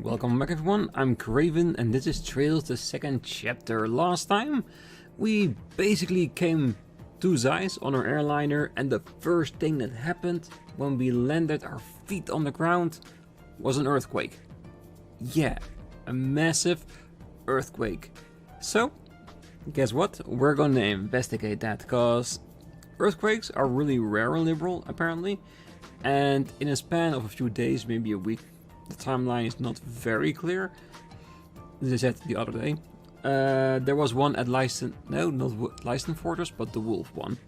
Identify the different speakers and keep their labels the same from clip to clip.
Speaker 1: Welcome back everyone, I'm Craven and this is Trails, the second chapter. Last time we basically came to Zeiss on our airliner and the first thing that happened when we landed our feet on the ground was an earthquake. Yeah, a massive earthquake. So, guess what? We're gonna investigate that because earthquakes are really rare in Liberl apparently, and in a span of a few days, maybe a week, the timeline is not very clear. As I said the other day, there was one at Leiston, no, not Leiston Fortress, but the wolf one.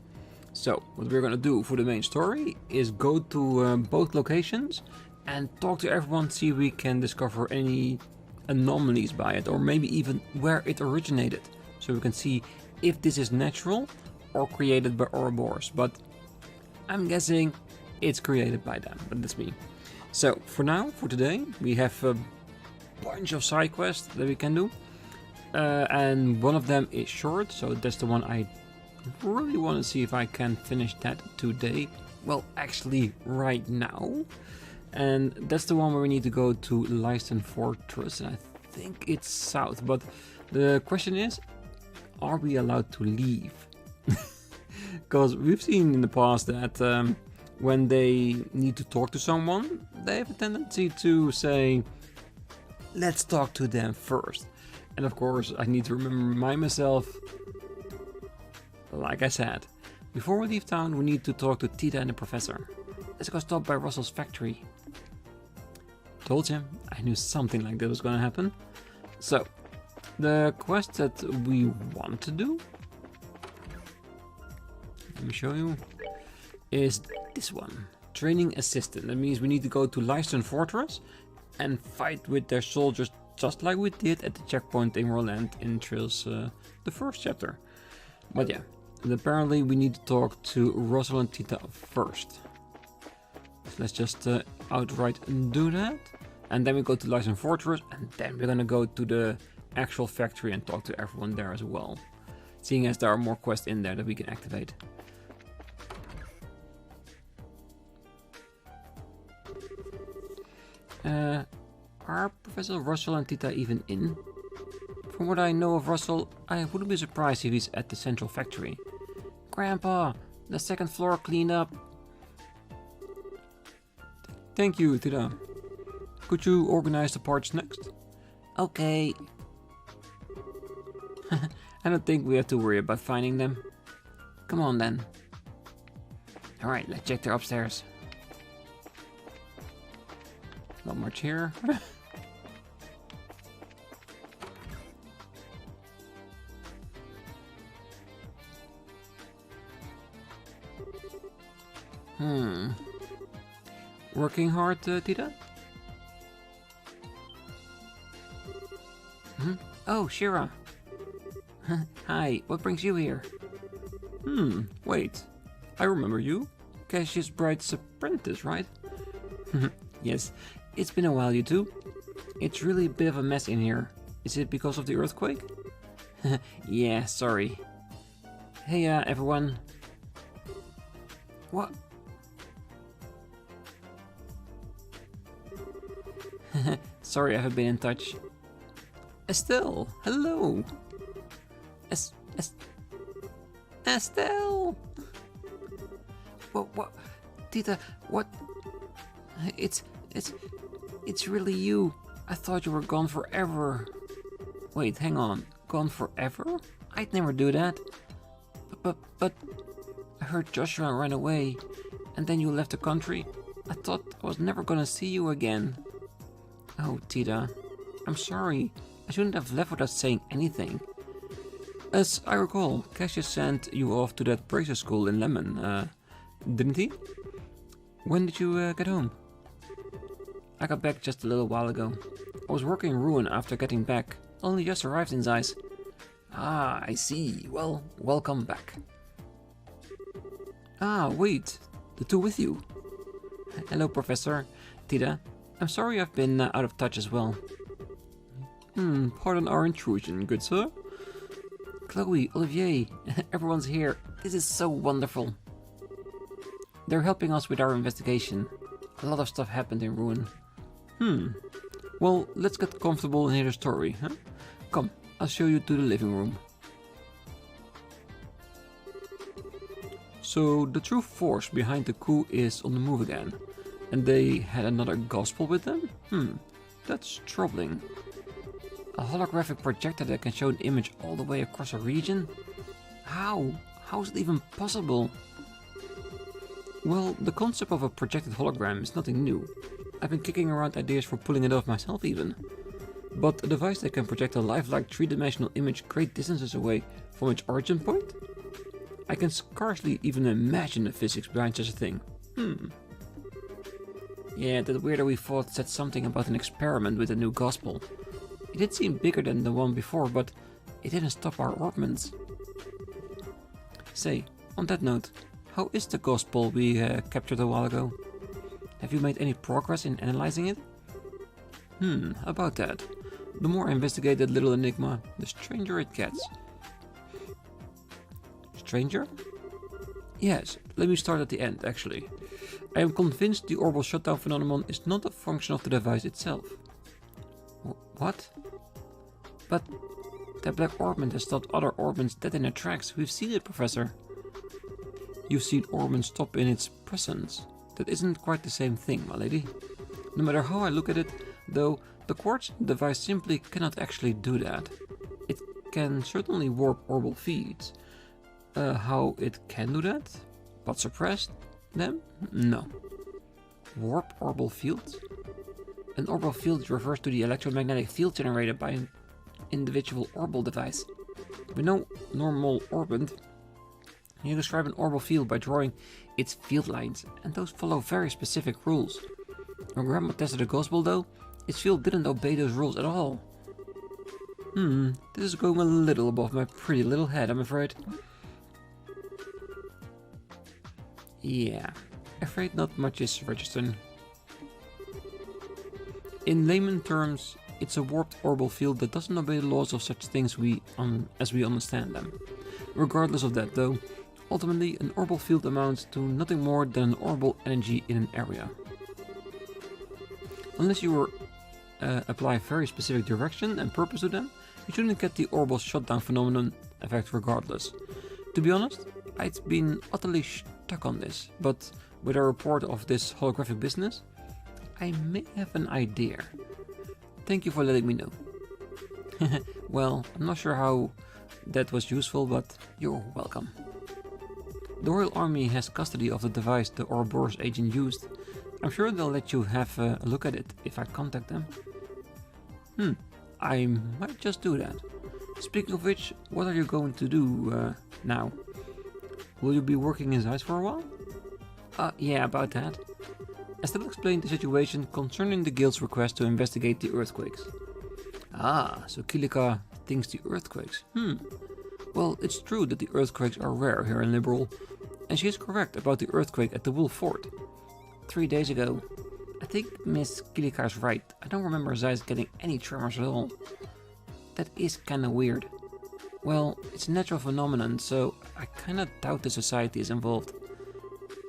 Speaker 1: So what we're gonna do for the main story is go to both locations and talk to everyone, see if we can discover any anomalies by it, or maybe even where it originated, so we can see if this is natural or created by Ouroboros. But I'm guessing it's created by them, but that's me. So for now, for today, we have a bunch of side quests that we can do, and one of them is short, so that's the one I really want to see if I can finish that today. Well, actually right now, and that's the one where we need to go to Leiston Fortress, and I think it's south, but the question is, are we allowed to leave? Because we've seen in the past that when they need to talk to someone, they have a tendency to say, let's talk to them first. And of course, I need to remind myself, like I said, before we leave town, we need to talk to Tita and the professor. Let's go stop by Russel's factory. Told you, I knew something like that was gonna happen. So, the quest that we want to do, let me show you, is this one. Training assistant. That means we need to go to Leiston Fortress and fight with their soldiers, just like we did at the checkpoint in Roland in Trails, the first chapter. But yeah, and apparently we need to talk to Russel and Tita first. So let's just outright do that. And then we go to Leiston Fortress, and then we're gonna go to the actual factory and talk to everyone there as well, seeing as there are more quests in there that we can activate. Are Professor Russel and Tita even in? From what I know of Russel, I wouldn't be surprised if he's at the central factory. Grandpa, the second floor cleaned up. Thank you, Tita. Could you organize the parts next? Okay. I don't think we have to worry about finding them. Come on then. Alright, let's check their upstairs. Not much here. Working hard, Tita? Oh, Shira. Hi, what brings you here? Wait. I remember you. Cassius Bright's apprentice, right? Yes. It's been a while, you two. It's really a bit of a mess in here. Is it because of the earthquake? Yeah, sorry. Hey, everyone. What? Sorry, I haven't been in touch. Estelle, hello. Estelle. What? Tita, what? It's really you. I thought you were gone forever. Wait, hang on. Gone forever? I'd never do that. But I heard Joshua ran away, and then you left the country. I thought I was never gonna see you again. Oh, Tita, I'm sorry. I shouldn't have left without saying anything. As I recall, Cassius sent you off to that bracer school in Lemon, didn't he? When did you get home? I got back just a little while ago. I was working in Ruin after getting back. Only just arrived in Zeiss. Ah, I see. Well, welcome back. Ah, wait. The two with you. Hello, Professor. Tita, I'm sorry I've been out of touch as well. Pardon our intrusion, good sir. Chloe, Olivier, everyone's here. This is so wonderful. They're helping us with our investigation. A lot of stuff happened in Ruin. Well, let's get comfortable and hear the story, huh? Come, I'll show you to the living room. So, the true force behind the coup is on the move again. And they had another gospel with them? That's troubling. A holographic projector that can show an image all the way across a region? How? How is it even possible? Well, the concept of a projected hologram is nothing new. I've been kicking around ideas for pulling it off myself even. But a device that can project a lifelike three-dimensional image great distances away from its origin point? I can scarcely even imagine the physics behind such a thing. Yeah, that weirdo we fought said something about an experiment with a new gospel. It did seem bigger than the one before, but it didn't stop our orbments. Say, on that note, how is the gospel we captured a while ago? Have you made any progress in analyzing it? About that. The more I investigate that little enigma, the stranger it gets. Stranger? Yes, let me start at the end, actually. I am convinced the orbital shutdown phenomenon is not a function of the device itself. What? But that black orbment has stopped other orbments dead in their tracks. We've seen it, Professor. You've seen orbments stop in its presence. That isn't quite the same thing, my lady. No matter how I look at it, though, the quartz device simply cannot actually do that. It can certainly warp orbital feeds. How it can do that? But suppress them? No. Warp orbital fields? An orbital field refers to the electromagnetic field generated by an individual orbital device. With no normal orbit, you describe an orbital field by drawing its field lines, and those follow very specific rules. When Grandma tested the gospel though, its field didn't obey those rules at all. This is going a little above my pretty little head, I'm afraid. Yeah, afraid not much is registering. In layman terms, it's a warped orbital field that doesn't obey the laws of such things as we understand them. Regardless of that though, ultimately an orbital field amounts to nothing more than an orbital energy in an area. Unless you apply very specific direction and purpose to them, you shouldn't get the orbital shutdown phenomenon effect regardless. To be honest, I'd been utterly stuck on this, but with a report of this holographic business, I may have an idea. Thank you for letting me know. Well, I'm not sure how that was useful, but you're welcome. The Royal Army has custody of the device the Ouroboros agent used. I'm sure they'll let you have a look at it if I contact them. I might just do that. Speaking of which, what are you going to do now? Will you be working inside for a while? Yeah, about that. Estelle explained the situation concerning the guild's request to investigate the earthquakes. Ah, so Kilika thinks the earthquakes. Well, it's true that the earthquakes are rare here in Liberl, and she is correct about the earthquake at the Wolf Fort. 3 days ago. I think Miss Kilika's right. I don't remember Zeiss getting any tremors at all. That is kinda weird. Well, it's a natural phenomenon, so I kinda doubt the society is involved.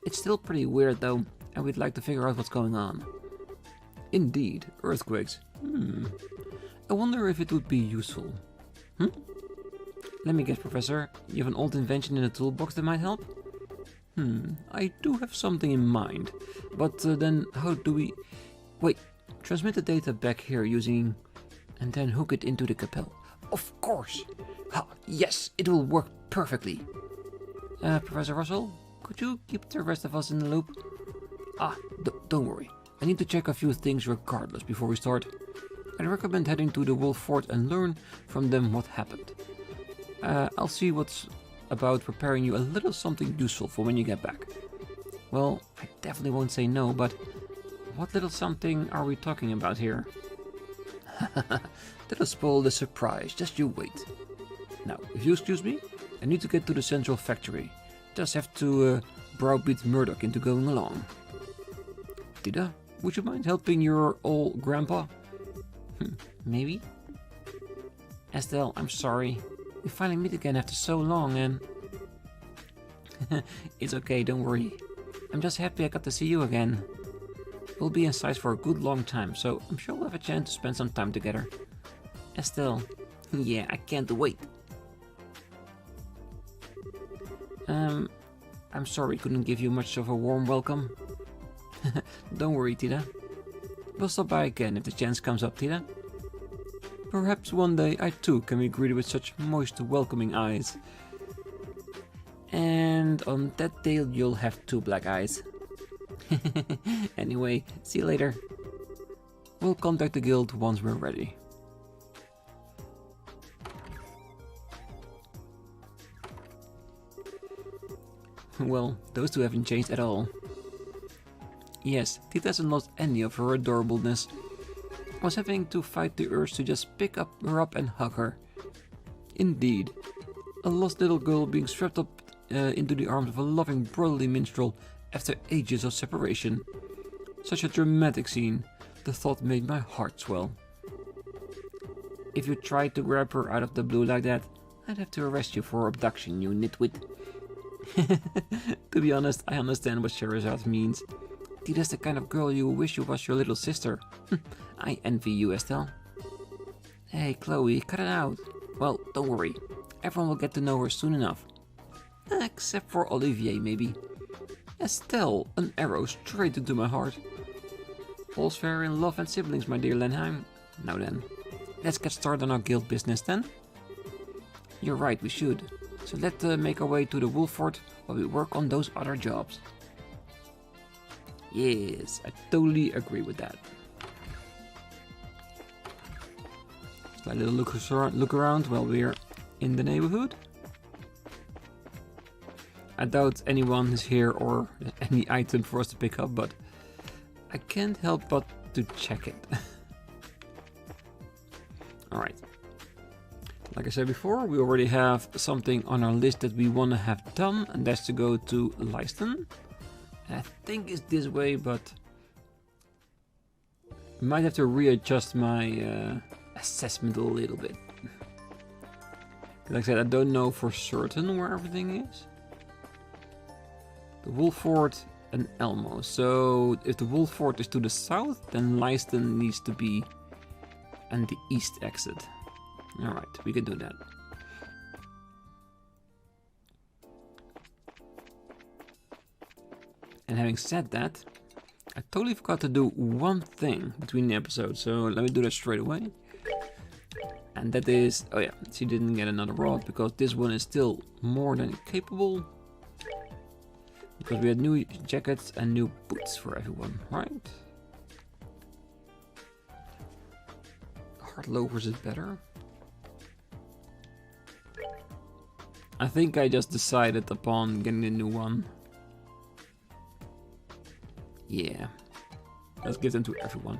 Speaker 1: It's still pretty weird though, and we'd like to figure out what's going on. Indeed, earthquakes. I wonder if it would be useful. Let me guess, Professor. You have an old invention in the toolbox that might help? I do have something in mind. But then how do we... Wait, transmit the data back here using... and then hook it into the Capel. Of course! Yes, it will work perfectly. Professor Russel, could you keep the rest of us in the loop? Don't worry. I need to check a few things regardless before we start. I'd recommend heading to the Wolf Fort and learn from them what happened. I'll see what's about preparing you a little something useful for when you get back. Well, I definitely won't say no, but what little something are we talking about here? That'll spoil the surprise, just you wait. Now, if you excuse me, I need to get to the central factory. Just have to browbeat Murdoch into going along. Tita, would you mind helping your old grandpa? Maybe? Estelle, I'm sorry. We finally meet again after so long and... It's okay, don't worry. I'm just happy I got to see you again. We'll be in sight for a good long time, so I'm sure we'll have a chance to spend some time together. Estelle, yeah, I can't wait. I'm sorry we couldn't give you much of a warm welcome. Don't worry, Tita. We'll stop by again if the chance comes up, Tita. Perhaps one day I too can be greeted with such moist, welcoming eyes. And on that day you'll have 2 black eyes. Anyway, see you later. We'll contact the guild once we're ready. Well, those two haven't changed at all. Yes, Tita hasn't lost any of her adorableness. I was having to fight the urge to just pick her up and hug her. Indeed, a lost little girl being swept up into the arms of a loving brotherly minstrel after ages of separation. Such a dramatic scene, the thought made my heart swell. If you tried to grab her out of the blue like that, I'd have to arrest you for abduction, you nitwit. To be honest, I understand what Sherazade means. Tita's the kind of girl you wish you was your little sister. I envy you, Estelle. Hey, Chloe, cut it out. Well, don't worry. Everyone will get to know her soon enough. Except for Olivier, maybe. Estelle, an arrow straight into my heart. All's fair in love and siblings, my dear Lenheim. Now then, let's get started on our guild business then. You're right, we should. So let's make our way to the Wolf Fort while we work on those other jobs. Yes, I totally agree with that. Just a little look around while we're in the neighborhood. I doubt anyone is here or any item for us to pick up, but I can't help but to check it. Alright. Like I said before, we already have something on our list that we want to have done, and that's to go to Leiston. I think it's this way, but I might have to readjust my assessment a little bit. Like I said, I don't know for certain where everything is. The Wolf Fort and Elmo. So if the Wolf Fort is to the south, then Leiston needs to be on the east exit. Alright, we can do that. And having said that, I totally forgot to do one thing between the episodes, so let me do that straight away. And that is, oh yeah, she didn't get another rod because this one is still more than capable. Because we had new jackets and new boots for everyone, right? Hard loafers is better. I think I just decided upon getting a new one. Yeah, let's give them to everyone.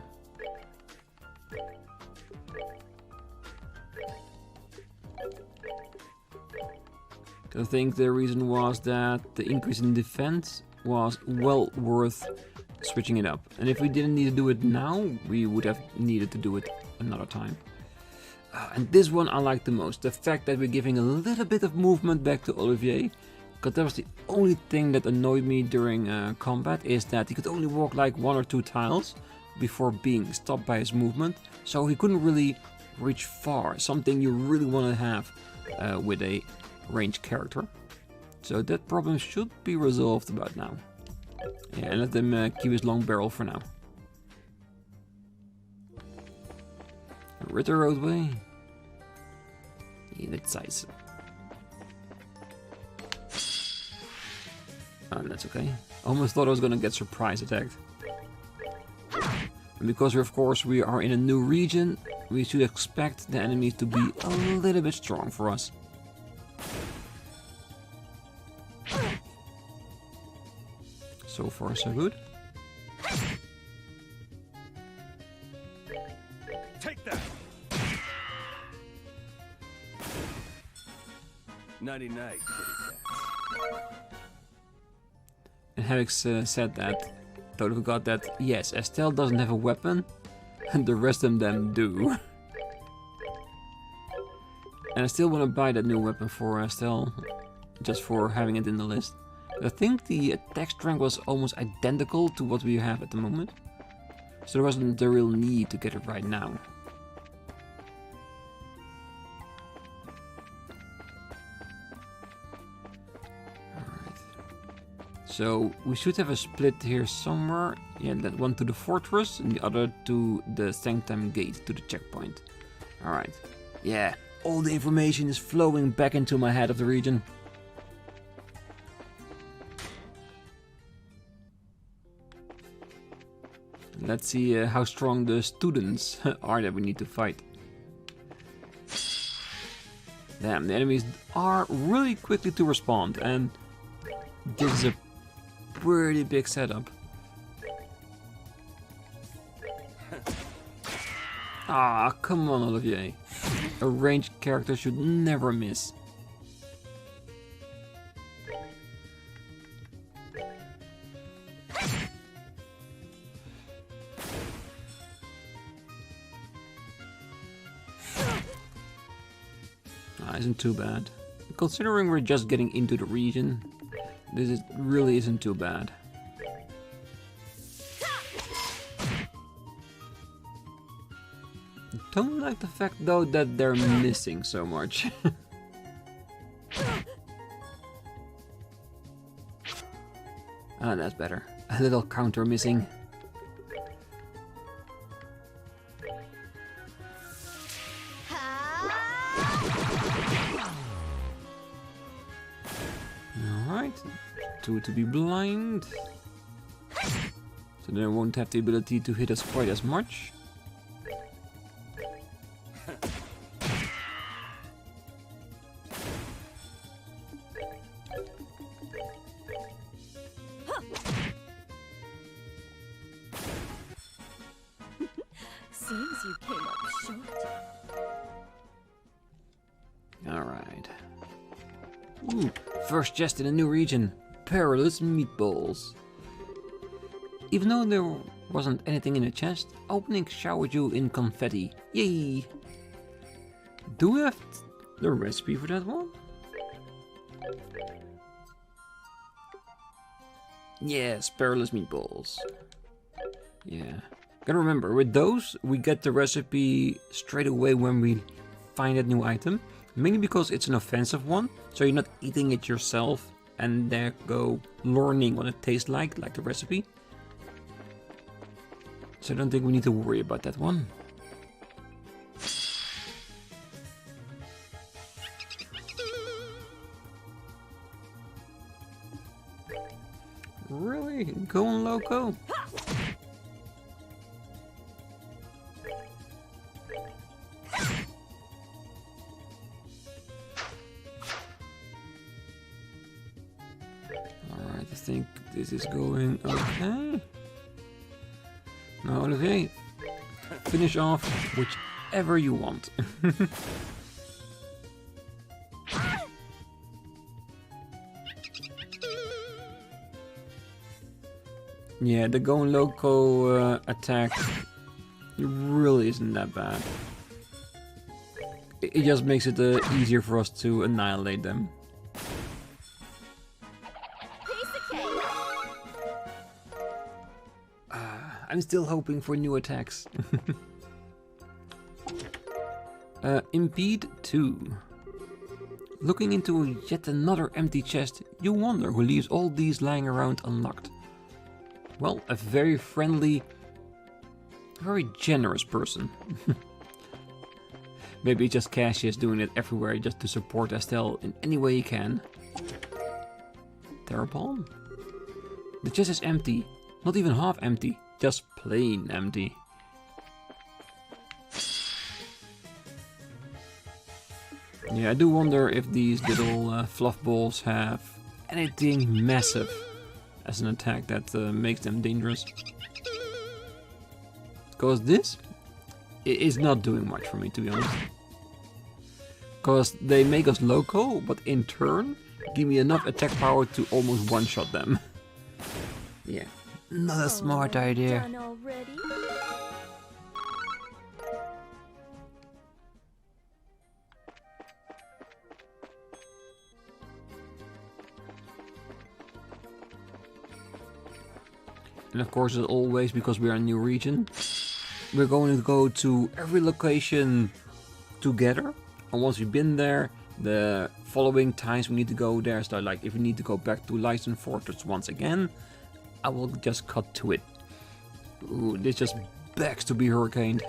Speaker 1: I think the reason was that the increase in defense was well worth switching it up. And if we didn't need to do it now, we would have needed to do it another time. And this one I like the most. The fact that we're giving a little bit of movement back to Olivier. Because that was the only thing that annoyed me during combat, is that he could only walk like 1 or 2 tiles before being stopped by his movement. So he couldn't really reach far, something you really want to have with a ranged character. So that problem should be resolved about now. Yeah, and let them keep his long barrel for now. Ritter roadway. Yeah, that's size. Oh, that's okay. Almost thought I was gonna get surprise attacked. And because we are in a new region, we should expect the enemies to be a little bit strong for us. So far, so good.
Speaker 2: Take that. 99, kitty cat.
Speaker 1: And having said that, totally forgot that, yes, Estelle doesn't have a weapon, and the rest of them do. And I still want to buy that new weapon for Estelle, just for having it in the list. I think the attack strength was almost identical to what we have at the moment. So there wasn't the real need to get it right now. Alright. So we should have a split here somewhere. Yeah, that one to the fortress and the other to the Sanctum Gate, to the checkpoint. Alright. Yeah, all the information is flowing back into my head of the region. Let's see how strong the students are that we need to fight. Damn, the enemies are really quickly to respond, and this is a pretty big setup. Ah, come on, Olivier. A ranged character should never miss. Isn't too bad. Considering we're just getting into the region, this really isn't too bad. Don't like the fact though that they're missing so much. Ah, that's better. A little counter missing. Alright, 2 to be blind. So they won't have the ability to hit us quite as much.
Speaker 3: Seems you came up short.
Speaker 1: Alright. Ooh, first chest in a new region. Perilous meatballs. Even though there wasn't anything in the chest, opening showered you in confetti. Yay! Do we have the recipe for that one? Yes, perilous meatballs. Yeah. Gotta remember, with those, we get the recipe straight away when we find that new item. Mainly because it's an offensive one, so you're not eating it yourself and there go learning what it tastes like the recipe. So I don't think we need to worry about that one. Really? Going loco? Alright, I think this is going okay. Now, Olivier, finish off whichever you want. Yeah, the going loco attack really isn't that bad. It just makes it easier for us to annihilate them. I'm still hoping for new attacks. Impede 2. Looking into yet another empty chest, you wonder who leaves all these lying around unlocked. Well, a very friendly, very generous person. Maybe just Cassius doing it everywhere just to support Estelle in any way he can. Thereupon? The chest is empty, not even half empty. Just plain empty. Yeah, I do wonder if these little fluff balls have anything massive as an attack that makes them dangerous. Because this is not doing much for me, to be honest. Because they make us loco, but in turn give me enough attack power to almost one-shot them. Yeah. Not a smart idea.
Speaker 3: Done already?
Speaker 1: And of course, as always, because we are in a new region, we're going to go to every location together. And once we've been there, the following times we need to go there, so like if we need to go back to Leiston Fortress once again, I will just cut to it. Ooh, this just begs to be hurricaned.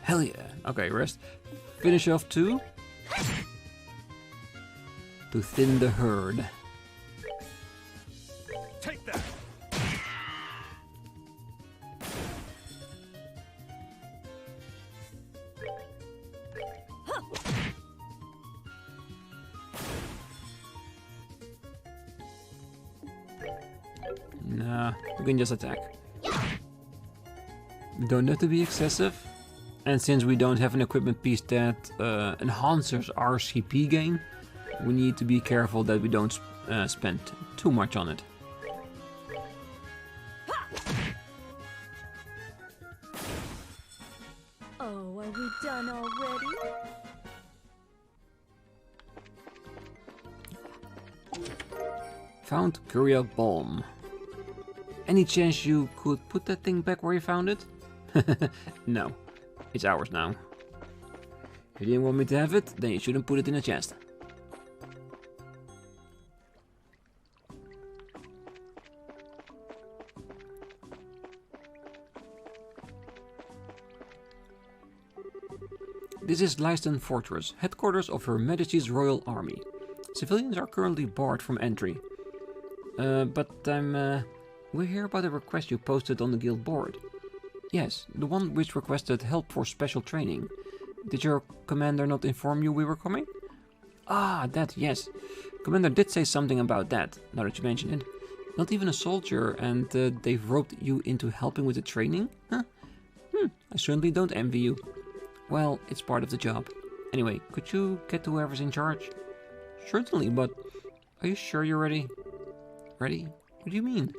Speaker 1: Hell yeah. Okay, rest. Finish off to thin the herd.
Speaker 2: Take that.
Speaker 1: Nah, we can just attack. We don't have to be excessive. And since we don't have an equipment piece that enhances our CP gain, we need to be careful that we don't spend too much on it.
Speaker 3: Oh, are we done already?
Speaker 1: Found Curia Balm. Any chance you could put that thing back where you found it? No, it's ours now. If you didn't want me to have it, then you shouldn't put it in a chest. This is Leiston Fortress, headquarters of Her Majesty's Royal Army. Civilians are currently barred from entry. We're here about a request you posted on the guild board. Yes, the one which requested help for special training. Did your commander not inform you we were coming? Ah, that, yes. Commander did say something about that, now that you mention it. Not even a soldier, and they've roped you into helping with the training? Huh? I certainly don't envy you. Well, it's part of the job. Anyway, could you get to whoever's in charge? Certainly, but are you sure you're ready? Ready? What do you mean?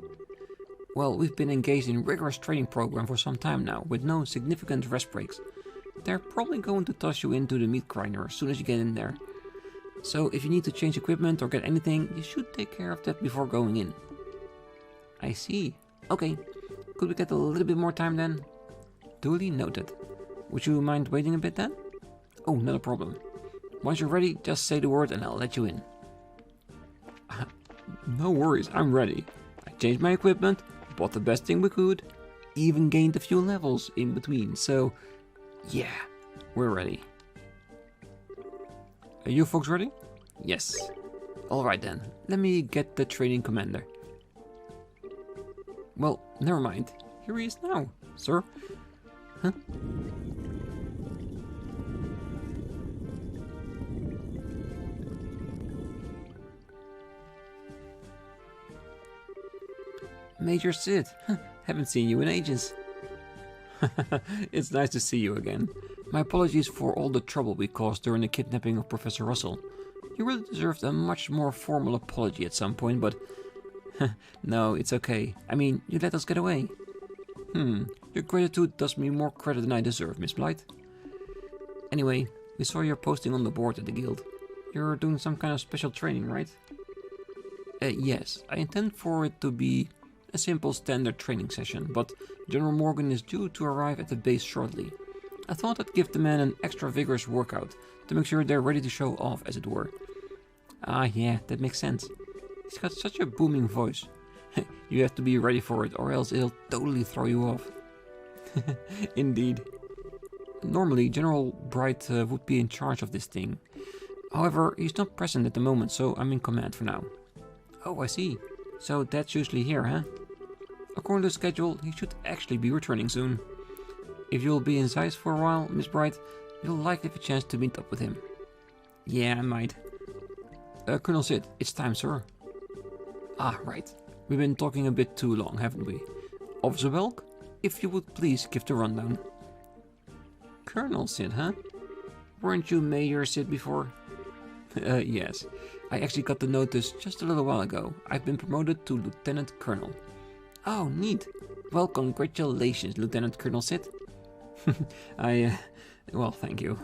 Speaker 1: Well, we've been engaged in a rigorous training program for some time now, with no significant rest breaks. They're probably going to toss you into the meat grinder as soon as you get in there. So if you need to change equipment or get anything, you should take care of that before going in. I see. Okay, could we get a little bit more time then? Duly noted. Would you mind waiting a bit then? Oh, not a problem. Once you're ready, just say the word and I'll let you in. No worries, I'm ready. I changed my equipment, bought the best thing we could, even gained a few levels in between, so yeah, we're ready. Are you folks ready? Yes. Alright then, let me get the training commander. Well, never mind. Here he is now, sir. Huh? Major Sid, haven't seen you in ages. It's nice to see you again. My apologies for all the trouble we caused during the kidnapping of Professor Russel. You really deserved a much more formal apology at some point, but no, it's okay. I mean, you let us get away. Your gratitude does me more credit than I deserve, Miss Blight. Anyway, we saw your posting on the board at the guild. You're doing some kind of special training, right? Yes, I intend for it to be a simple standard training session, but General Morgan is due to arrive at the base shortly. I thought I'd give the men an extra vigorous workout to make sure they're ready to show off, as it were. Ah, yeah, that makes sense. He's got such a booming voice. You have to be ready for it, or else it'll totally throw you off. Indeed. Normally, General Bright would be in charge of this thing. However, he's not present at the moment, so I'm in command for now. Oh, I see. So that's usually here, huh? According to schedule, he should actually be returning soon. If you'll be in Zeiss for a while, Miss Bright, you'll likely have a chance to meet up with him. Yeah, I might. Colonel Sid, it's time, sir. Ah, right. We've been talking a bit too long, haven't we? Officer Welk, if you would please give the rundown. Colonel Sid, huh? Weren't you Major Sid before? Yes. I actually got the notice just a little while ago. I've been promoted to Lieutenant Colonel. Oh, neat. Well, congratulations, Lieutenant Colonel Sid. Well, thank you.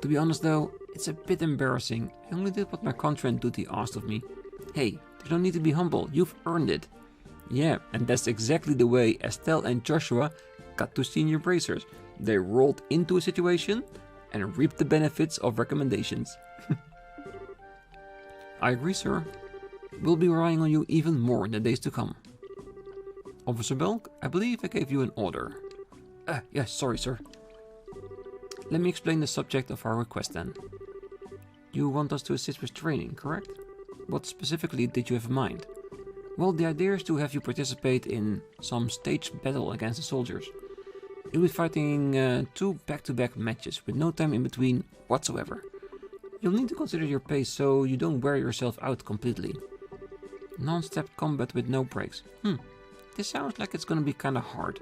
Speaker 1: To be honest though, it's a bit embarrassing. I only did what my contract duty asked of me. Hey, there's no need to be humble, you've earned it. Yeah, and that's exactly the way Estelle and Joshua got to senior bracers. They rolled into a situation and reaped the benefits of recommendations. I agree, sir. We'll be relying on you even more in the days to come. Officer Belk, I believe I gave you an order. Yes, sorry, sir. Let me explain the subject of our request then. You want us to assist with training, correct? What specifically did you have in mind? Well, the idea is to have you participate in some staged battle against the soldiers. You'll be fighting 2 back-to-back matches with no time in between whatsoever. You'll need to consider your pace so you don't wear yourself out completely. Non-stop combat with no breaks. This sounds like it's gonna be kinda hard.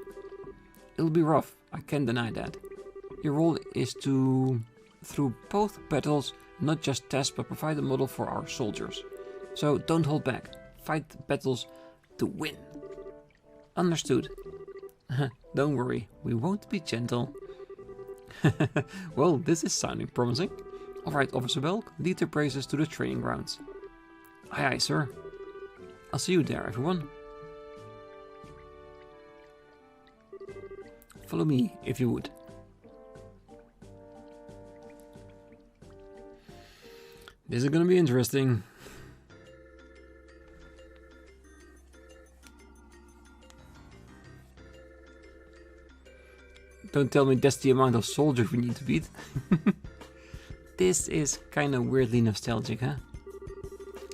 Speaker 1: It'll be rough, I can't deny that. Your role is to, through both battles, not just test but provide a model for our soldiers. So don't hold back. Fight the battles to win. Understood. Don't worry, we won't be gentle. Well, this is sounding promising. Alright, Officer Belk, lead the bracers to the training grounds. Aye aye, sir. I'll see you there, everyone. Follow me, if you would. This is gonna be interesting. Don't tell me that's the amount of soldiers we need to beat. This is kinda weirdly nostalgic, huh?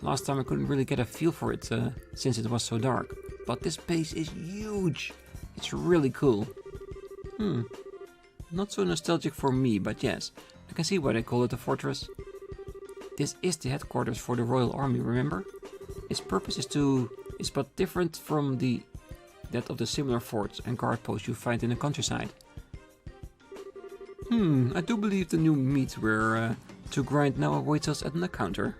Speaker 1: Last time I couldn't really get a feel for it since it was so dark. But this base is huge. It's really cool. Not so nostalgic for me, but yes, I can see why they call it a fortress. This is the headquarters for the Royal Army, remember? Its purpose is but different from that of the similar forts and guard posts you find in the countryside. I do believe the new meat we're to grind now awaits us at an encounter.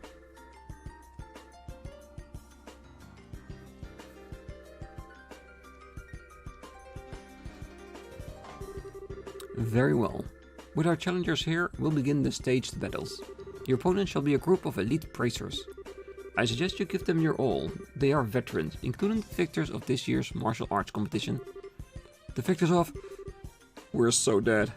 Speaker 1: Very well. With our challengers here, we'll begin the staged battles. Your opponent shall be a group of elite bracers. I suggest you give them your all. They are veterans, including the victors of this year's martial arts competition. The victors of... We're so dead.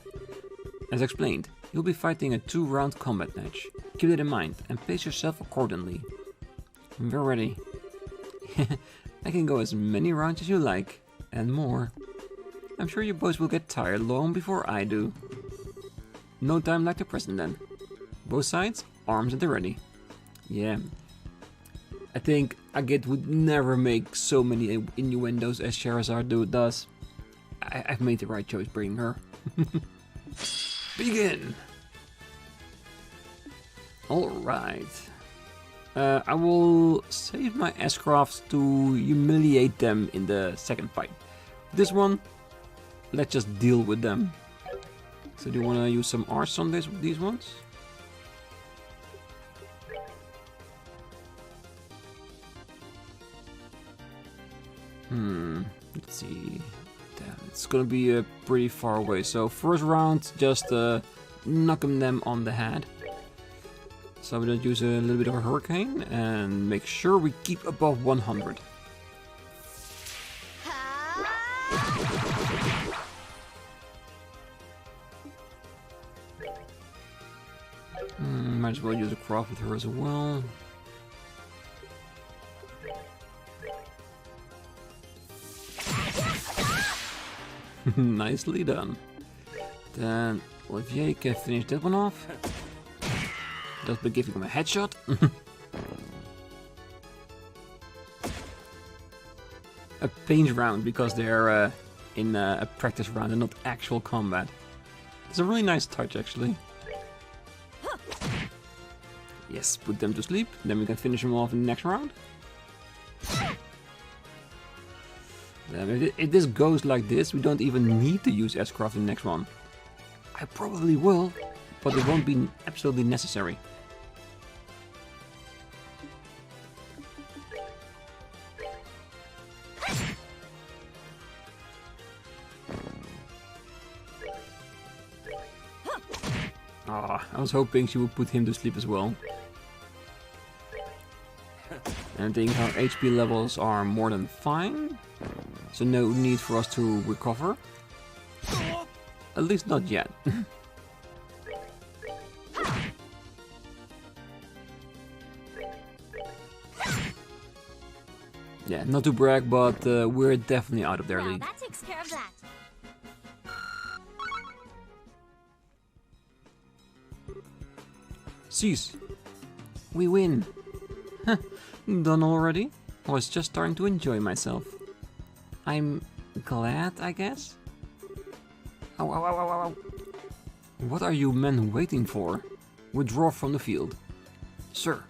Speaker 1: As explained, you'll be fighting a 2-round combat match. Keep it in mind and pace yourself accordingly. We're ready. I can go as many rounds as you like, and more. I'm sure you boys will get tired long before I do. No time like the present then. Both sides, arms at the ready. Yeah. I think Agit would never make so many innuendos as Sherazade does. I've made the right choice bringing her. Begin! Alright. I will save my S-Crafts to humiliate them in the second fight. This one, let's just deal with them. So do you want to use some arts on these ones? Let's see. Damn, it's gonna be pretty far away. So first round, just knocking them on the head. So we're gonna use a little bit of a hurricane and make sure we keep above 100. Might as well use a craft with her as well. Nicely done. Then Olivier can finish that one off. Just by giving him a headshot. A paint round because they're in a practice round and not actual combat. It's a really nice touch actually. Yes, put them to sleep. Then we can finish them off in the next round. If this goes like this, we don't even need to use S-Craft in the next one. I probably will, but it won't be absolutely necessary. Ah, I was hoping she would put him to sleep as well. And I think our HP levels are more than fine. So no need for us to recover. At least not yet. Yeah, not to brag, but we're definitely out of their league.
Speaker 3: That takes care of that.
Speaker 1: Cease. We win. Done already? I was just starting to enjoy myself. I'm glad, I guess? Ow, ow, ow, ow, ow. What are you men waiting for? Withdraw from the field. Sir.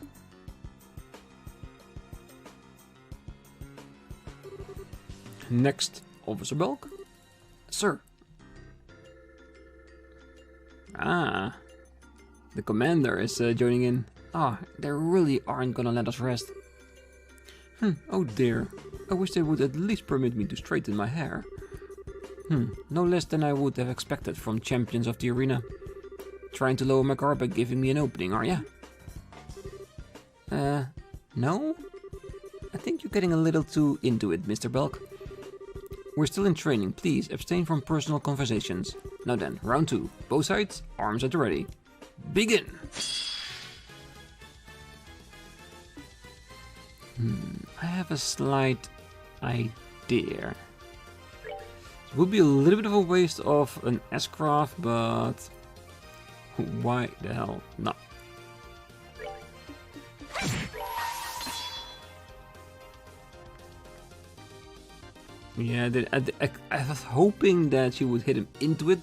Speaker 1: Next, Officer Belk. Sir. Ah. The commander is joining in. Ah, they really aren't gonna let us rest. Oh dear. I wish they would at least permit me to straighten my hair. No less than I would have expected from champions of the arena. Trying to lower my guard by giving me an opening, are ya? No? I think you're getting a little too into it, Mr. Belk. We're still in training. Please abstain from personal conversations. Now then, round 2. Both sides, arms at the ready. Begin! I have a slight idea. It would be a little bit of a waste of an S-craft, but why the hell not? Yeah, I was hoping that she would hit him into it,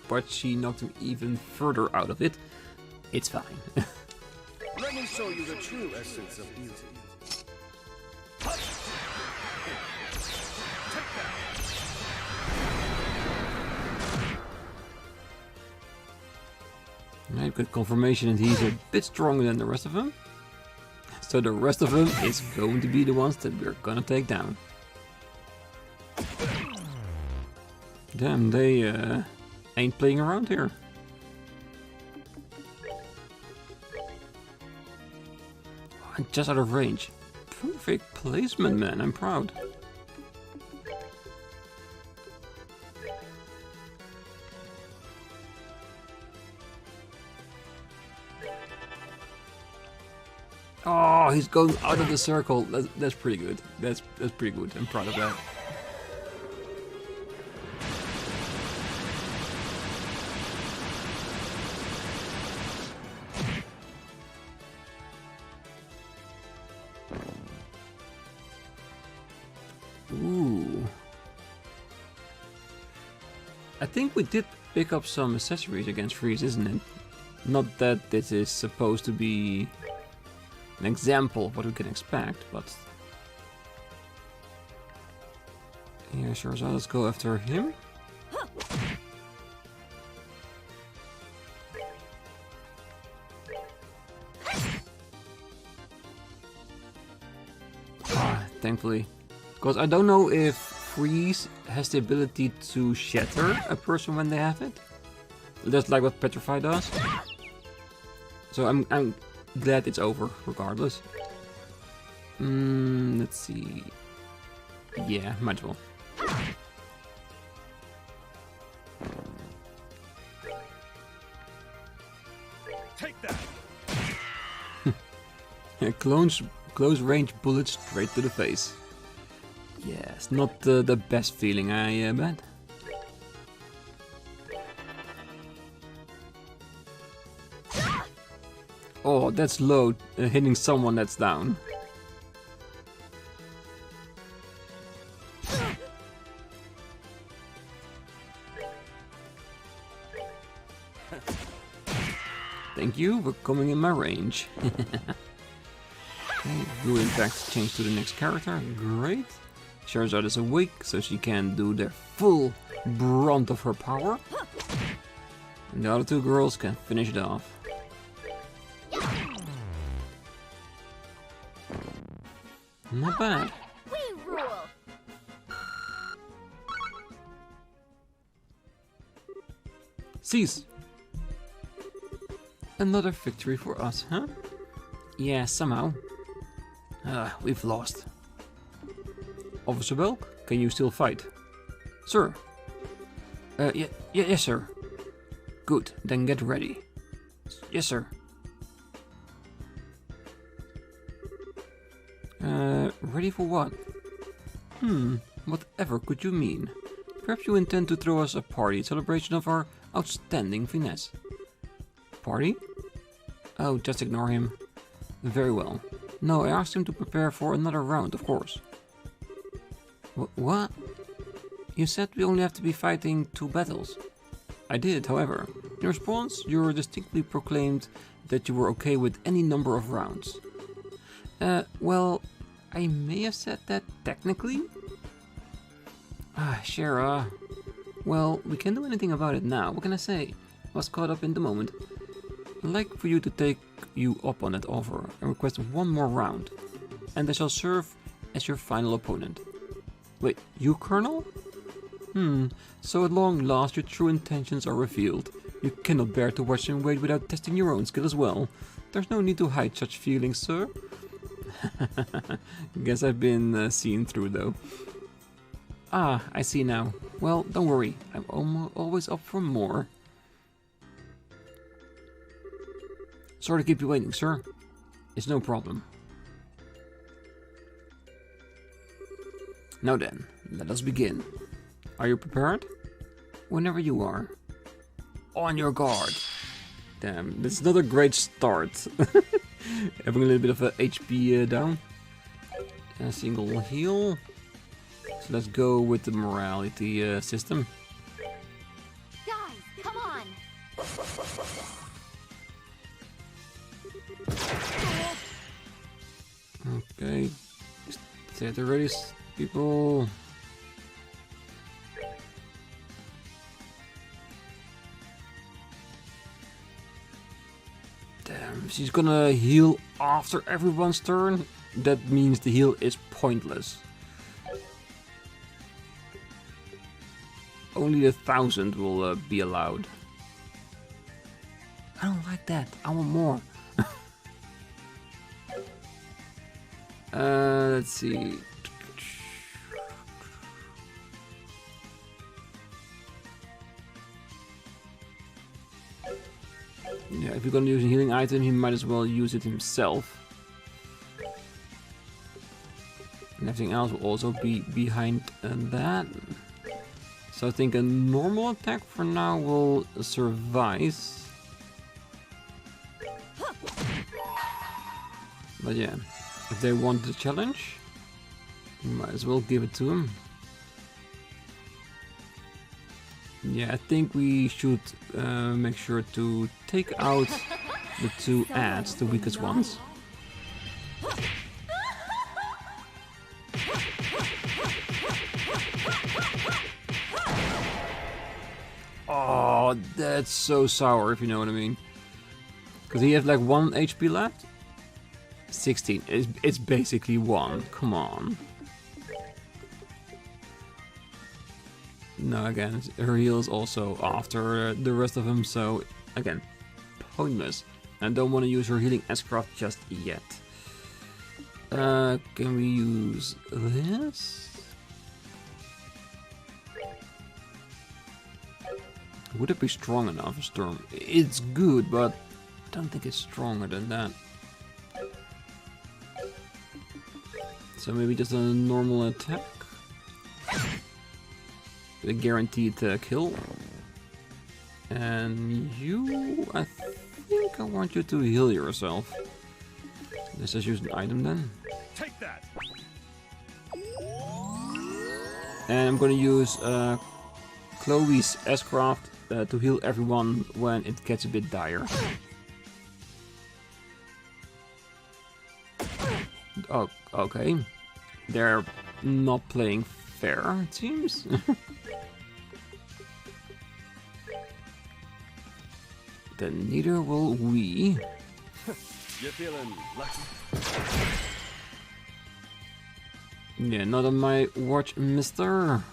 Speaker 1: but she knocked him even further out of it. It's fine.
Speaker 2: Let me show you the true essence of beauty.
Speaker 1: I've got confirmation that he's a bit stronger than the rest of them. So the rest of them is going to be the ones that we're gonna take down. Damn, they ain't playing around here. I'm just out of range. Perfect placement, man. I'm proud. Oh, he's going out of the circle. That's pretty good. That's pretty good. I'm proud of that. Ooh. I think we did pick up some accessories against freeze, isn't it? Not that this is supposed to be an example of what we can expect, but yeah, sure. So let's go after him. Thankfully, because I don't know if freeze has the ability to shatter a person when they have it, just like what petrify does. So I'm glad it's over, regardless. Let's see. Yeah, might as well.
Speaker 2: Take that.
Speaker 1: Yeah, close range bullets straight to the face. Yes, not the best feeling, I bet. Oh, that's low, hitting someone that's down. Thank you for coming in my range. Okay, do in fact change to the next character, great. Charizard is awake, so she can do the full brunt of her power. And the other two girls can finish it off. Not bad.
Speaker 3: We rule.
Speaker 1: Cease. Another victory for us, huh? Yeah, somehow. We've lost. Officer Belk, can you still fight? Sir. Yes, sir. Good, then get ready. Yes, sir. Ready for what? Whatever could you mean? Perhaps you intend to throw us a party in celebration of our outstanding finesse. Party? Oh, just ignore him. Very well. No, I asked him to prepare for another round, of course. What? You said we only have to be fighting 2 battles. I did, however. In response, you distinctly proclaimed that you were okay with any number of rounds. Well, I may have said that technically? Sure, well, we can't do anything about it now. What can I say? I was caught up in the moment. I'd like for you to take you up on that offer and request 1 more round. And I shall serve as your final opponent. Wait, you, Colonel? So at long last your true intentions are revealed. You cannot bear to watch him wait without testing your own skill as well. There's no need to hide such feelings, sir. Guess I've been seen through though. Ah, I see now. Well, don't worry. I'm always up for more. Sorry to keep you waiting, sir. It's no problem. Now then, let us begin. Are you prepared? Whenever you are. On your guard. Damn, this is not a great start. Having a little bit of a HP down. A single heal. So let's go with the morality system.
Speaker 3: Guys, come on!
Speaker 1: Okay. Set the ready, people. Damn, she's gonna heal after everyone's turn. That means the heal is pointless. Only 1,000 will be allowed. I don't like that. I want more. Let's see. Yeah, if you're gonna use a healing item, he might as well use it himself. And everything else will also be behind that. So I think a normal attack for now will suffice. But yeah, if they want the challenge, you might as well give it to them. Yeah, I think we should make sure to take out the 2 ads, the weakest ones. Oh, that's so sour, if you know what I mean. Because he has like 1 HP left. 16. It's basically 1. Come on. No, again, her heal is also after the rest of them, so again, pointless. I don't want to use her healing S-craft just yet. Can we use this? Would it be strong enough, Storm? It's good, but I don't think it's stronger than that. So maybe just a normal attack. A guaranteed kill. And you, I think I want you to heal yourself. Let's just use an item then.
Speaker 2: Take that.
Speaker 1: And I'm gonna use Chloe's S-craft to heal everyone when it gets a bit dire. Oh, okay. They're not playing fair, it seems. Then neither will we.
Speaker 2: You're feeling lucky.
Speaker 1: Yeah, not on my watch, mister.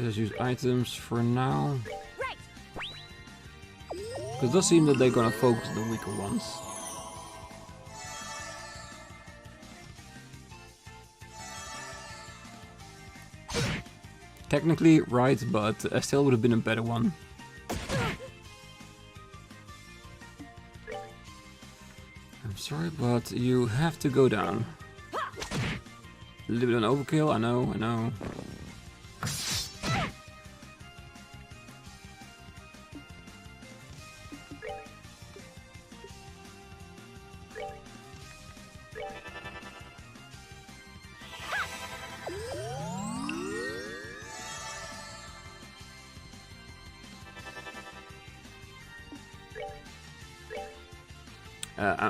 Speaker 1: Just use items for now. Because it does seem that they're gonna focus on the weaker ones. Technically right, but Estelle would have been a better one. I'm sorry, but you have to go down. A little bit of an overkill, I know.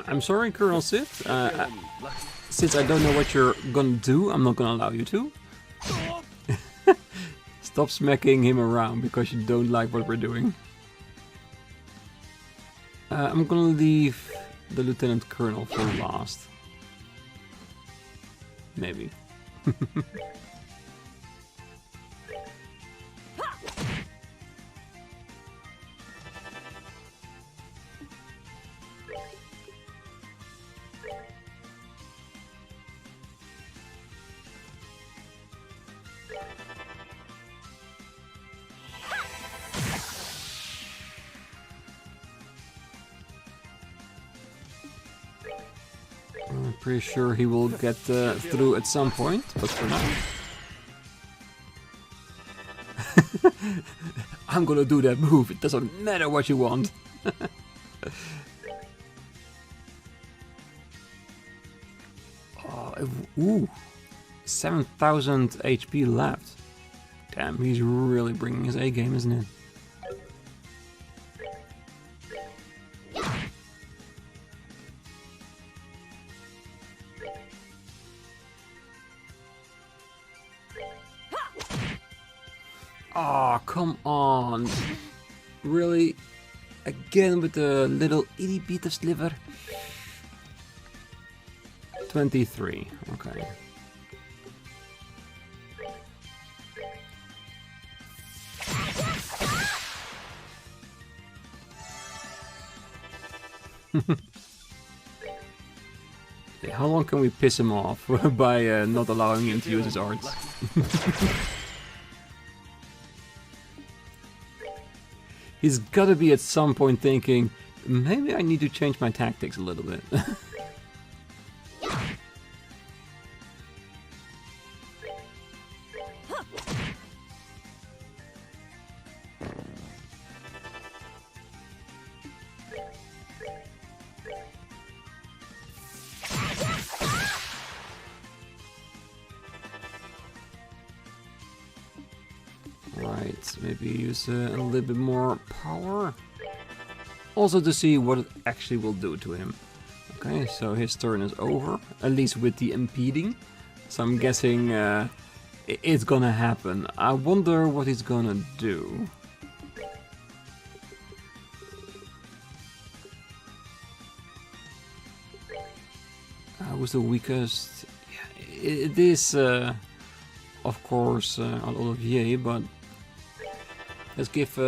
Speaker 1: I'm sorry, Colonel Sith. Since I don't know what you're gonna do, I'm not gonna allow you to. Stop smacking him around because you don't like what we're doing. I'm gonna leave the Lieutenant Colonel for last. Maybe. I'm pretty sure he will get through at some point, but for now... I'm gonna do that move, it doesn't matter what you want. Oh, ooh, 7,000 HP left. Damn, he's really bringing his A game, isn't it? Oh, come on. Really? Again with the little itty bit of sliver? 23, okay. Yeah, how long can we piss him off by not allowing him to use his arts? He's gotta be at some point thinking, maybe I need to change my tactics a little bit. Right, maybe use a little bit more power. Also to see what it actually will do to him. Okay, so his turn is over, at least with the impeding. So I'm guessing it's gonna happen. I wonder what he's gonna do. Who's the weakest? Yeah, it is, of course, Olivier, but let's give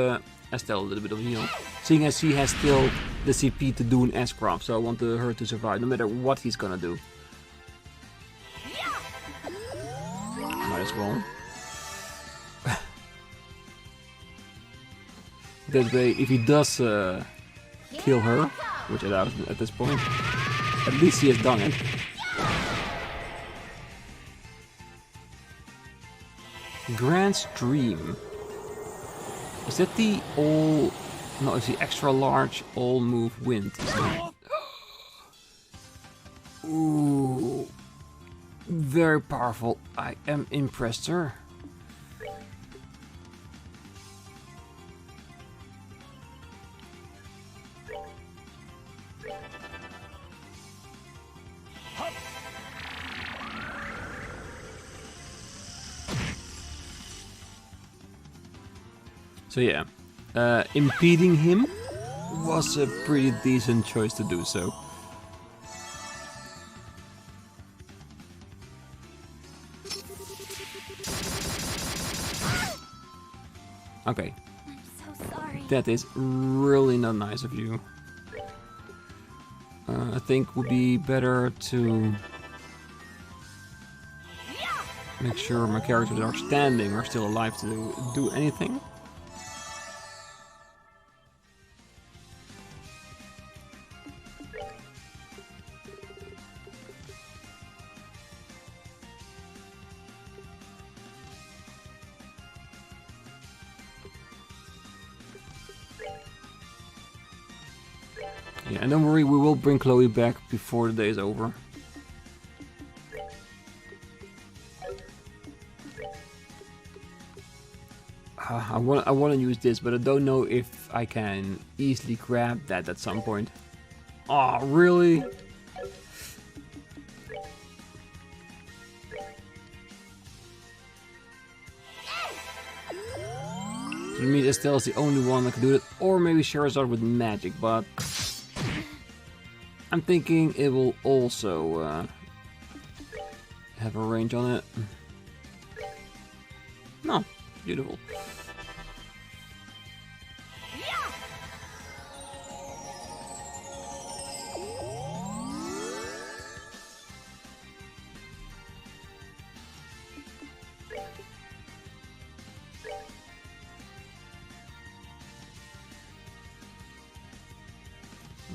Speaker 1: Estelle a little bit of heal. Seeing as she has still the CP to do an S-craft, so I want her to survive, no matter what he's gonna do. Might as well. That way, if he does kill her, which I doubt at this point, at least he has done it. Grand Stream. Is that the all... No, it's the extra large all move wind. Ooh. Very powerful. I am impressed, sir. So yeah, impeding him was a pretty decent choice to do so. Okay.
Speaker 3: I'm so sorry.
Speaker 1: That is really not nice of you. I think it would be better to make sure my characters that are standing are still alive to do anything. Yeah, and don't worry, we will bring Chloe back before the day is over. I want to use this, but I don't know if I can easily grab that at some point. Oh, really? You mean Estelle is the only one that can do it, or maybe Charizard with magic, but I'm thinking it will also have a range on it. No, beautiful.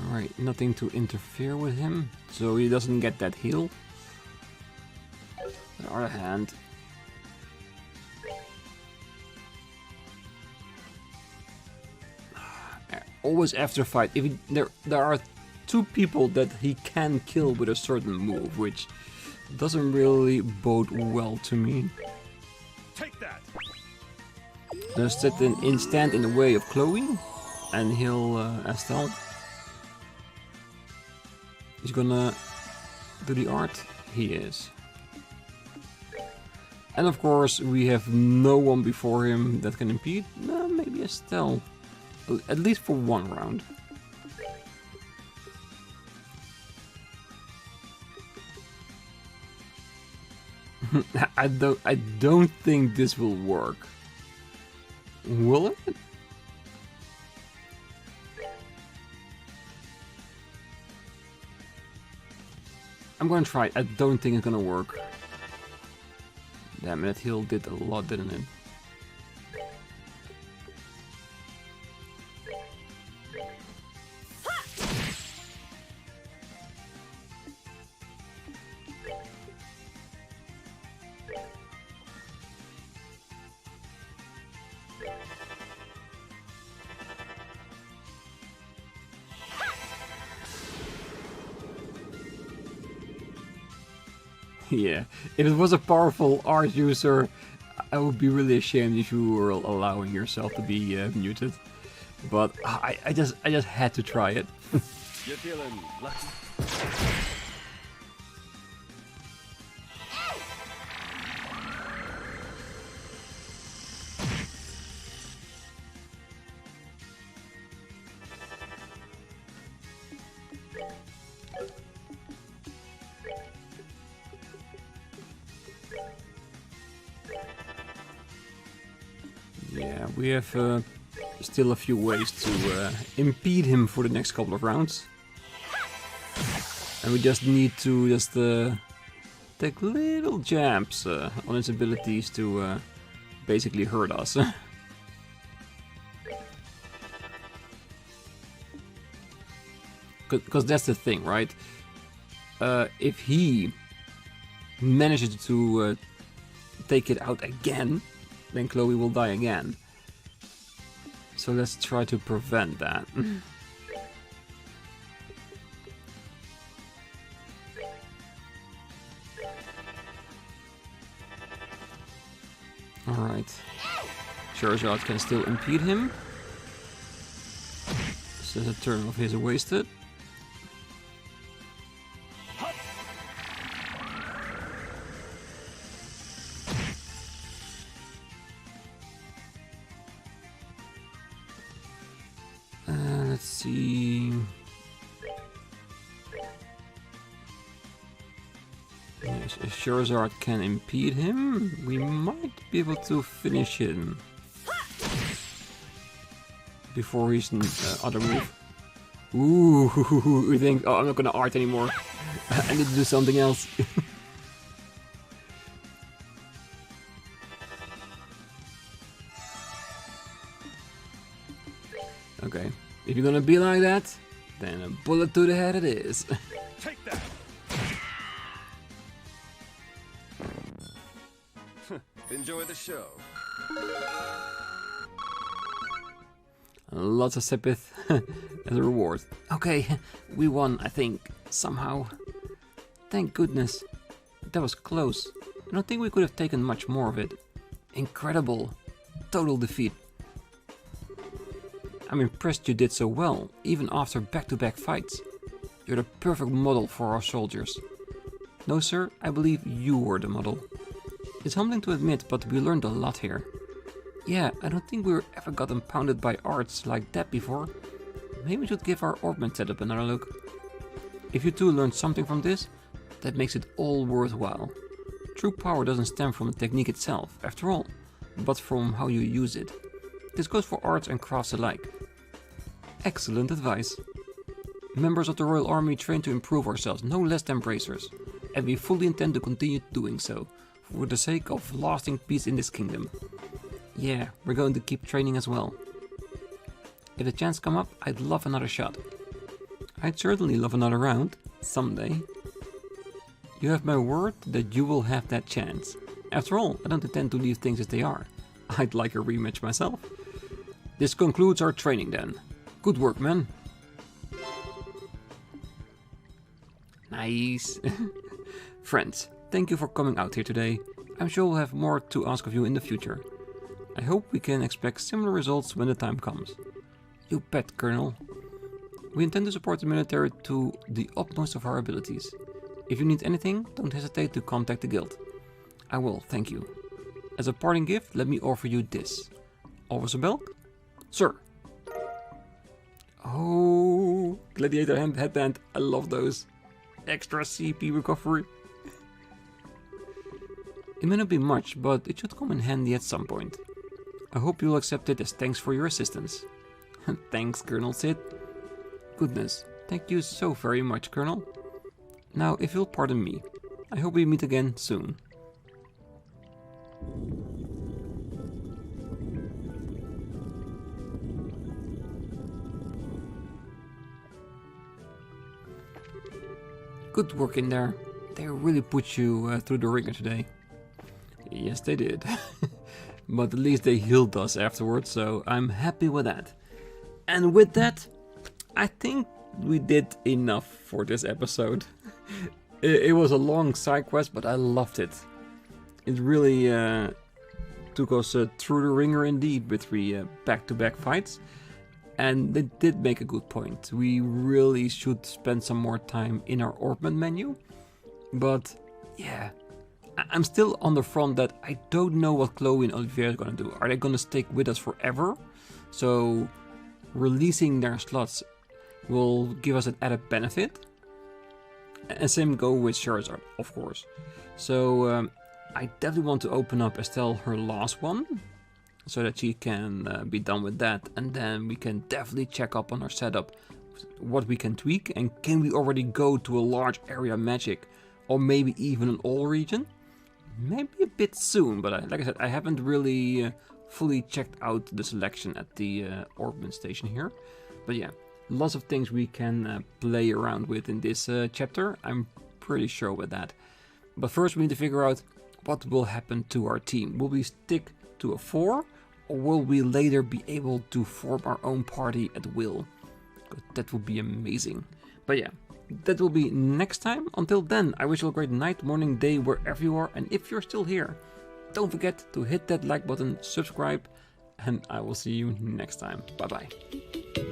Speaker 1: Alright, nothing to interfere with him, so he doesn't get that heal. On the other hand, always after a fight, if there are two people that he can kill with a certain move, which doesn't really bode well to me.
Speaker 2: Take that.
Speaker 1: Does that then stand in the way of Chloe and heal Estelle? He's gonna do the art? He is. And of course we have no one before him that can impede. No, maybe Estelle. At least for one round. I don't think this will work. Will it? I'm gonna try it. I don't think it's gonna work. Damn, that heal did a lot, didn't it? Yeah, if it was a powerful art user, I would be really ashamed if you were allowing yourself to be muted. But I just had to try it.
Speaker 2: You're feeling lucky.
Speaker 1: Yeah, we have still a few ways to impede him for the next couple of rounds. And we just need to take little jabs on his abilities to basically hurt us. Because that's the thing, right? If he manages to take it out again, then Chloe will die again. So let's try to prevent that. Alright. Charizard can still impede him. So the turn of his wasted. Let's see. Yes, if Charizard can impede him, we might be able to finish him. before his other move. Ooh, we think, oh, I'm not gonna art anymore. I need to do something else. Okay, if you're gonna be like that, then a bullet to the head it is.
Speaker 2: Take that. Enjoy the show.
Speaker 1: Lots of Sepith as a reward. Okay, we won, I think, somehow. Thank goodness. That was close. I don't think we could have taken much more of it. Incredible. Total defeat. I'm impressed you did so well, even after back-to-back fights. You're the perfect model for our soldiers. No sir, I believe you were the model. It's humbling to admit, but we learned a lot here. Yeah, I don't think we ever got impounded by arts like that before. Maybe we should give our orbment setup another look. If you two learned something from this, that makes it all worthwhile. True power doesn't stem from the technique itself, after all, but from how you use it. This goes for arts and crafts alike. Excellent advice. Members of the Royal Army train to improve ourselves, no less than bracers, and we fully intend to continue doing so, for the sake of lasting peace in this kingdom. Yeah, we're going to keep training as well. If the chance comes up, I'd love another shot. I'd certainly love another round, someday. You have my word that you will have that chance. After all, I don't intend to leave things as they are. I'd like a rematch myself. This concludes our training then. Good work, man. Nice. Friends, thank you for coming out here today. I'm sure we'll have more to ask of you in the future. I hope we can expect similar results when the time comes. You bet, Colonel. We intend to support the military to the utmost of our abilities. If you need anything, don't hesitate to contact the guild. I will, thank you. As a parting gift, let me offer you this. Officer Belk? Sir. Oh, gladiator headband. I love those. Extra CP recovery. It may not be much, but it should come in handy at some point. I hope you'll accept it as thanks for your assistance. Thanks, Colonel Sid. Goodness, thank you so very much, Colonel. Now, if you'll pardon me, I hope we meet again soon. Good work in there. They really put you through the ringer today. Yes, they did. But at least they healed us afterwards, so I'm happy with that. And with that, I think we did enough for this episode. It was a long side quest, but I loved it. It really took us through the ringer indeed with 3 back-to-back fights. And they did make a good point. We really should spend some more time in our orbment menu. But yeah, I'm still on the front that I don't know what Chloe and Olivier are going to do. Are they going to stick with us forever? So releasing their slots will give us an added benefit. And same go with Charizard, of course. So I definitely want to open up Estelle her last one, so that she can be done with that. And then we can definitely check up on our setup, what we can tweak, and can we already go to a large area magic, or maybe even an all region? Maybe a bit soon, but like I said, I haven't really fully checked out the selection at the Orbment station here. But yeah, lots of things we can play around with in this chapter. I'm pretty sure with that. But first we need to figure out what will happen to our team. Will we stick to a 4, or will we later be able to form our own party at will? That would be amazing. But yeah, that will be next time. Until then, I wish you a great night, morning, day, wherever you are. And if you're still here, don't forget to hit that like button, subscribe, and I will see you next time. Bye bye.